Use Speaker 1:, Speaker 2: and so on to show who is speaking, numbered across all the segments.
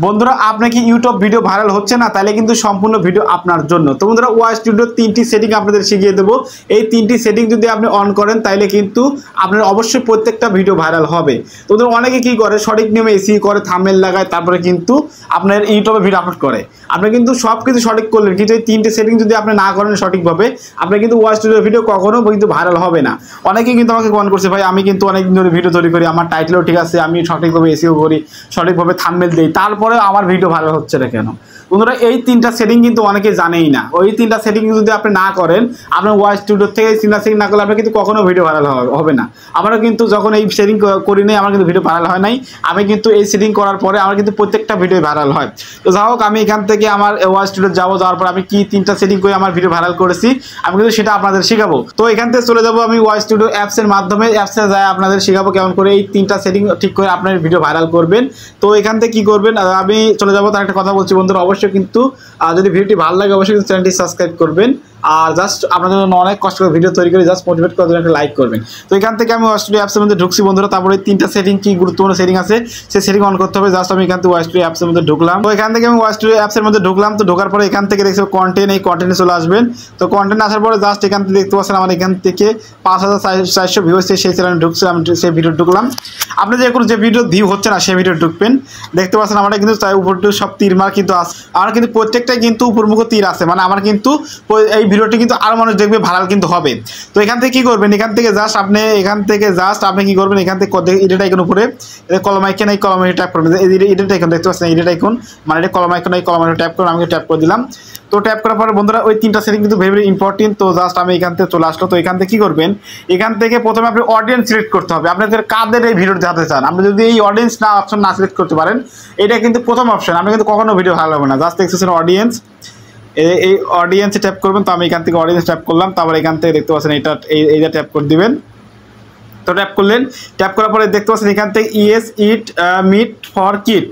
Speaker 1: বন্ধুরা আপনি কি ইউটিউব ভিডিও ভাইরাল হচ্ছে না, তাহলে কিন্তু সম্পূর্ণ ভিডিও আপনার জন্য। তো বন্ধুরা ওয়াই স্টুডিওর 3টি সেটিং আপনাদের শিখিয়ে দেবো। এই 3টি সেটিং যদি আপনি অন করেন তাহলে কিন্তু আপনার অবশ্যই প্রত্যেকটা ভিডিও ভাইরাল হবে। তো বন্ধুরা অনেকে কি করে সঠিক নিয়মে এসি করে, থাম্বনেল লাগায়, তারপরে কিন্তু আপনার ইউটিউবে ভিডিও আপলোড করে। আপনি কিন্তু সব কিছু সঠিক করলেন, কিন্তু এই 3টে সেটিং যদি আপনি না করেন সঠিকভাবে, আপনি কিন্তু ওয়াই স্টুডিওর ভিডিও কখনো কিন্তু ভাইরাল হবে না। অনেকেই কিন্তু আমাকে কমেন্ট করছে, ভাই আমি কিন্তু অনেকদিন ধরে ভিডিও তৈরি করি, আমার টাইটেলও ঠিক আছে, আমি সঠিকভাবে এসিও করি, সঠিকভাবে থাম্বনেল দিই, তারপরে আমার ভিডিও ভাইরাল হচ্ছে না কেন? বন্ধুরা এই 3টা সেটিং কিন্তু অনেকে জানেই না। ওই 3টা সেটিং যদি আপনি না করেন, আপনার ওয়াই স্টুডিও থেকে এই 3টা সেটিং না করলে আপনি কিন্তু কখনো ভিডিও ভাইরাল হবে না। আমরা কিন্তু যখন এই সেটিং করি নাই, আমার কিন্তু ভিডিও ভাইরাল হয় নাই। আমি কিন্তু এই সেটিং করার পরে আমার কিন্তু প্রত্যেকটা ভিডিও ভাইরাল হয়। তো যাই হোক, আমি এখান থেকে আমার ওয়াই স্টুডিও যাওয়ার পর আমি কি 3টা সেটিং করে আমার ভিডিও ভাইরাল করেছি, আমি কিন্তু সেটা আপনাদের শেখাবো। তো এখান থেকে চলে যাবো আমি ওয়াই স্টুডিও অ্যাপসের মাধ্যমে, অ্যাপসে যায় আপনাদের শেখাবো কেমন করে এই 3টা সেটিং ঠিক করে আপনার ভিডিও ভাইরাল করবেন। তো এখান থেকে কি করবেন, আমি চলে যাবো। তার একটা কথা বলছি বন্ধুরা, অবশ্যই কিন্তু যদি ভিডিওটি ভালো লাগে অবশ্যই কিন্তু চ্যানেলটি সাবস্ক্রাইব করবেন। আর জাস্ট আপনাদের জন্য অনেক কষ্ট করে ভিডিও তৈরি করে জাস্ট মোটিভেট করার জন্য একটা লাইক করবেন। তো এখান থেকে আমি ওয়াই স্টুডিও অ্যাপসের মধ্যে ঢুকছি বন্ধুরা। তারপরে 3টা সেটিং কি গুরুত্বপূর্ণ সেটিং আছে, সেই সেটিং অন করতে হবে। জাস্ট আমি এখান থেকে ওয়াই স্টুডিও অ্যাপসের মধ্যে ঢুকলাম। তো এখান থেকে আমি ওয়াই স্টুডিও অ্যাপসের মধ্যে ঢুকলাম। তো ঢোকার পরে এখান থেকে দেখছি কন্টেন্ট, এই কন্টেন্টে চলে আসবেন। তো কন্টেন্ট আসার পরে জাস্ট এখান থেকে দেখতে পাচ্ছেন আমার এখান থেকে 5400 ভিউ হচ্ছে, সেই চ্যানেলে ঢুকছে, আমি সেই ভিডিও ঢুকলাম। আপনি যে ভিডিও ভিউ হচ্ছে না সেই ভিডিও ঢুকবেন। দেখতে পাচ্ছেন আমার কিন্তু উপরটা সব তীর মার কিন্তু আছে, আমার কিন্তু প্রত্যেকটাই কিন্তু উপরমুখ তীর আছে, মানে আমার কিন্তু এই ভিডিওটি কিন্তু আরো মানুষ দেখবে, ভাইরাল কিন্তু হবে। তো এখান থেকে কি করবেন, এখান থেকে জাস্ট আপনি কি করবেন, এখান থেকে এডিট আইকন উপরে কলম আইকন, এই কলম ট্যাপ করবেন। এডিট আইকন দেখতে পাচ্ছেন, এডিট আইকন মানে এটা কলম আইকন, এই কলম আইকন ট্যাপ করুন। আমি ট্যাপ করে দিলাম। তো ট্যাপ করার পরে বন্ধুরা ওই 3টা সেটিং কিন্তু ভেরি ইম্পর্টেন্ট। তো জাস্ট আমি এখান থেকে চলে আসলো। তো এখান থেকে কি করবেন, এখান থেকে প্রথমে আপনি অডিয়েন্স সিলেক্ট করতে হবে, আপনাদের কাদের এই ভিডিও দেখাতে চান। আপনি যদি এই অডিয়েন্স না অপশন না সিলেক্ট করতে পারেন, এটা কিন্তু প্রথম অপশন, আপনি কিন্তু কখনো ভিডিও ভালো হবে না। জাস্ট দেখতেছেন অডিয়েন্স, এই অডিয়েন্সে ট্যাপ করবেন। তো আমি এখান থেকে অডিয়েন্স ট্যাপ করলাম। তারপর এখান থেকে দেখতে পাচ্ছেন এইটা ট্যাপ করে দিবেন। তো ট্যাপ করলেন, ট্যাপ করার পরে দেখতে পাচ্ছেন এখান থেকে yes it meet for kid,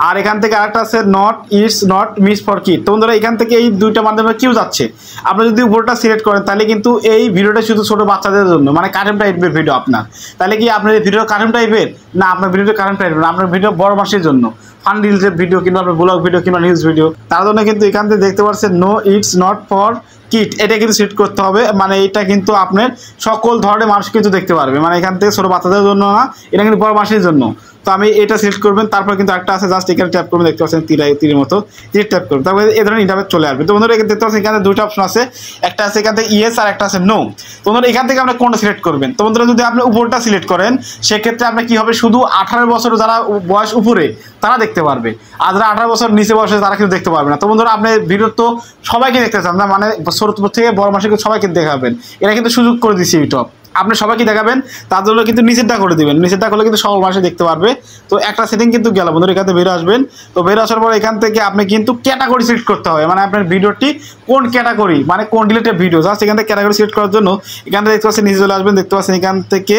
Speaker 1: আর এখান থেকে আরেকটা আছে not it's not miss for kid. তো বন্ধুরা এখান থেকে এই দুইটা মাধ্যমে কিউ যাচ্ছে। আপনি যদি উপরটা সিলেক্ট করেন তাহলে কিন্তু এই ভিডিওটা শুধু ছোটো বাচ্চাদের জন্য, মানে কার্টুন টাইপের ভিডিও আপনার। তাহলে কি আপনার এই ভিডিও কার্টুন টাইপের না, আপনার ভিডিওটা কার্টুন টাইপের না, আপনার ভিডিও বড় মাসের জন্য, ফান রিলেটেড ভিডিও কিংবা আপনার ব্লগ ভিডিও কিংবা নিউজ ভিডিও, তার জন্য কিন্তু এখান থেকে দেখতে পাচ্ছেন no it's not for kit, এটা কিন্তু সিলেক্ট করতে হবে। মানে এটা কিন্তু আপনার সকল ধরনের মানুষ কিন্তু দেখতে পারবে, মানে এখান থেকে ছোটো বাচ্চাদের জন্য না, এটা কিন্তু বড় মাসের জন্য। তো আমি এটা সিলেক্ট করবেন। তারপর কিন্তু একটা আছে, জাস্ট এখানে ট্যাপ করবেন, দেখতে পাচ্ছেন তীরের মতো, তীর ট্যাপ করবেন। তারপরে এই ধরনের ইন্টারভেট চলে আসবে। তো বন্ধুরা এখানে দেখতে পাচ্ছেন এখানে দুটো অপশন আছে, একটা আছে এখান থেকে ইয়েস আর একটা আছে নো। তো বন্ধুরা এখান থেকে আপনার কোনটা সিলেক্ট করবেন। তো বন্ধুরা যদি আপনি উপরটা সিলেক্ট করেন সেক্ষেত্রে আপনার কি হবে, শুধু 18 বছর যারা বয়স উপরে তারা দেখতে পারবে, আর যারা 18 বছর নিচে বয়সে তারা কিন্তু দেখতে পারবে না। তো বন্ধুরা আপনি ভিডিও তো সবাইকে দেখতে চান না, মানে ছোট থেকে বড় মাসে সবাইকে দেখাবেন, এরা কিন্তু সুযোগ করে দিচ্ছে ইউটিউব, আপনি সবাইকে দেখাবেন, তার জন্য কিন্তু নিচেরটা করে দিবেন। নিচেরটা করলে কিন্তু সকল মানুষ দেখতে পারবে। তো একটা সেটিং কিন্তু গেল বন্ধুরা, এখান থেকে বেরো আসবেন। তো বেরো আসার পর এখান থেকে আপনি কিন্তু ক্যাটাগরি সিলেক্ট করতে হবে, মানে আপনার ভিডিওটি কোন ক্যাটাগরি, মানে কোন রিলেটেড ভিডিও। জাস্ট এখান থেকে ক্যাটাগরি সিলেক্ট করার জন্য এখান থেকে দেখতে পাচ্ছেন নিচে চলে আসবেন। দেখতে পাচ্ছেন এখান থেকে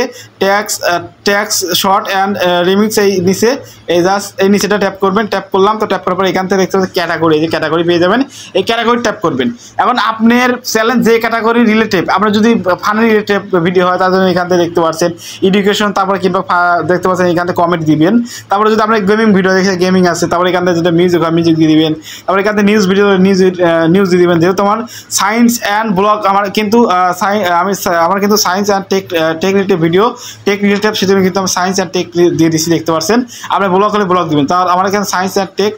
Speaker 1: ট্যাক্স শর্ট অ্যান্ড রিমিক্স, এই নিচে এই জাস্ট এই নিচেটা ট্যাপ করবেন। ট্যাপ করলাম। তো ট্যাপ করার পর এখান থেকে দেখতে পাচ্ছেন ক্যাটাগরি, এই যে ক্যাটাগরি পেয়ে যাবেন, এই ক্যাটাগরি ট্যাপ করবেন। এখন আপনার চ্যানেল যে ক্যাটাগরি রিলেটেড, আপনার যদি ফানি রিলেটেড ভিডিও হয় তার জন্য এখান থেকে দেখতে পাচ্ছেন এডুকেশন, তারপরে কিংবা দেখতে পাচ্ছেন এখান থেকে কমেন্ট দিবেন। তারপরে যদি আপনার গেমিং ভিডিও দেখে, গেমিং আছে, তারপরে এখান থেকে যেটা মিউজিক হয় মিউজিক দিয়ে দিবেন। তারপরে এখান থেকে নিউজ ভিডিও নিউজ দিয়ে দিবেন। যেহেতু আমার সায়েন্স অ্যান্ড ব্লগ, আমার কিন্তু science and tech related video, tech related, সেজন্য কিন্তু আমি সায়েন্স অ্যান্ড টেক দিয়ে দিচ্ছি, দেখতে পাচ্ছেন। আপনার ব্লগ হলে ব্লগ দিবেন। তাহলে আমার এখানে সায়েন্স অ্যান্ড টেক,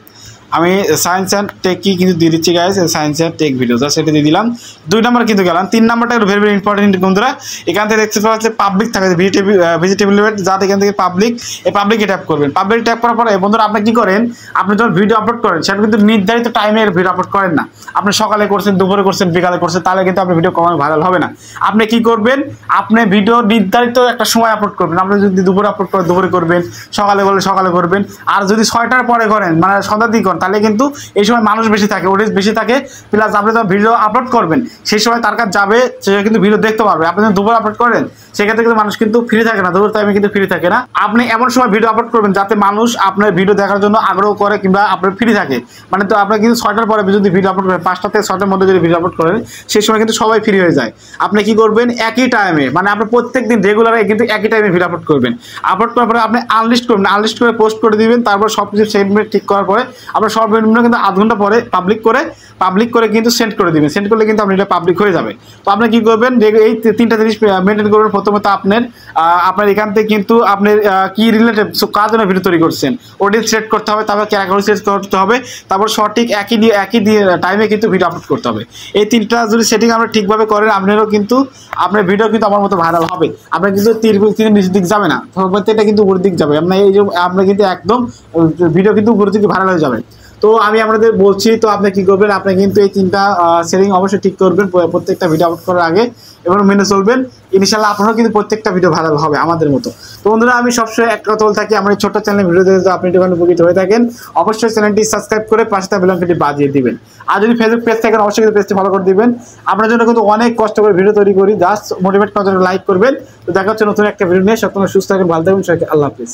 Speaker 1: আমি সায়েন্স অ্যান্ড টেক কি কিন্তু দিয়ে দিচ্ছি guys, science and take video, just সেটা দিয়ে দিলাম। 2 নম্বর কিন্তু গেলাম। 3 নম্বরটা ভেরি ভেরি ইম্পর্টেন্ট বন্ধুরা। এখান থেকে দেখতে পাচ্ছেন পাবলিক থাকে, ভেজিটেবল যাতে এখান থেকে পাবলিক, এই পাবলিকে ট্যাপ করবেন। পাবলিক ট্যাপ করার পরে বন্ধুরা আপনি কি করেন, আপনি যখন ভিডিও আপলোড করেন সেটা কিন্তু নির্ধারিত টাইমে ভিডিও আপলোড করেন না। আপনি সকালে করছেন, দুপুরে করছেন, বিকালে করছেন, তাহলে কিন্তু আপনার ভিডিও কখনো ভাইরাল হবে না। আপনি কি করবেন, আপনি ভিডিও নির্ধারিত একটা সময় আপলোড করবেন। আপনি যদি দুপুরে আপলোড করেন দুপুরে করবেন, সকালে বলে সকালে করবেন। আর যদি 6টার পরে করেন, মানে সন্ধ্যার দিকে করেন, তাহলে কিন্তু এই সময় মানুষ বেশি থাকে, অডিয়েন্স বেশি থাকে, প্লাস আপনি যখন ভিডিও আপলোড করবেন সেই সময় তার কাছে যাবে, সে কিন্তু ভিডিও দেখতে পারবে। আপনি যখন দুপুর আপলোড করেন সেক্ষেত্রে কিন্তু মানুষ কিন্তু ফ্রি থাকে না, দুপুর টাইমে কিন্তু ফ্রি থাকে না। আপনি এমন সময় ভিডিও আপলোড করবেন যাতে মানুষ আপনার ভিডিও দেখার জন্য আগ্রহ করে কিংবা আপনার ফ্রি থাকে। মানে তো আপনার কিন্তু 6টার পরে যদি ভিডিও আপলোড করেন, 5টা থেকে 6টার মধ্যে যদি ভিডিও আপলোড করেন সেই সময় কিন্তু সবাই ফ্রি হয়ে যায়। আপনি কি করবেন, একই টাইমে মানে আপনি প্রত্যেক দিন রেগুলার কিন্তু একই টাইমে ভিডিও আপলোড করবেন। আপলোড করার পরে আপনি আনলিস্ট করবেন, আনলিস্ট করে পোস্ট করে দিবেন। তারপর সব কিছু সেটমেন্ট ঠিক করার পরে আপনার সর্বনিম্ন কিন্তু আধ ঘন্টা পরে পাবলিক করে কিন্তু সেন্ড করে দিবেন। সেন্ড করলে কিন্তু আপনি এটা পাবলিক হয়ে যাবে। তো আপনি কি করবেন, এই 3টা জিনিস মেনটেন করবেন। প্রথমত আপনার এখান থেকে কিন্তু আপনি কি রিলেটেড কার জন্য ভিডিও তৈরি করছেন অডিয়েন্স সিলেক্ট করতে হবে, তারপর ক্যাটাগরি সিলেক্ট করতে হবে, তারপর সঠিক একই টাইমে কিন্তু ভিডিও আপলোড করতে হবে। এই 3টা যদি সেটিং আমরা ঠিকভাবে করেন, আপনারও কিন্তু আপনার ভিডিও কিন্তু আমার মতো ভাইরাল হবে। আপনার কিন্তু তীর নিচের দিক যাবে না, এটা কিন্তু উপরের দিক যাবে। আপনার কিন্তু একদম ভিডিও কিন্তু উপরের দিকে ভাইরাল হয়ে যাবে। তো আমি আপনাদের বলছি, তো আপনি কি করবেন, আপনি কিন্তু এই 3টা সেটিং অবশ্যই ঠিক করবেন প্রত্যেকটা ভিডিও আপলোড করার আগে এবং মেনে চলবেন। ইনশাআল্লাহ আপনারাও কিন্তু প্রত্যেকটা ভিডিও ভাইরাল হবে আমাদের মতো। তো বন্ধুরা, আমি সবসময় একটা কথা বলে থাকি, আমার এই ছোট্ট চ্যানেলে ভিডিও দেখতে আপনি একটু উপকৃত হয়ে থাকেন, অবশ্যই চ্যানেলটি সাবস্ক্রাইব করে পাশে থাকা বেল আইকনটি বাজিয়ে দিবেন। আর যদি ফেসবুক পেজ থাকেন অবশ্যই কিন্তু পেজটি ফলো করে দিবেন। আপনার জন্য কিন্তু অনেক কষ্ট করে ভিডিও তৈরি করি, জাস্ট মোটিভেট করার জন্য লাইক করবেন। তো দেখা হচ্ছে নতুন একটা ভিডিও নিয়ে। সকলে সুস্থ থাকেন, ভালো থাকবেন, সবাইকে আল্লাহ হাফেজ।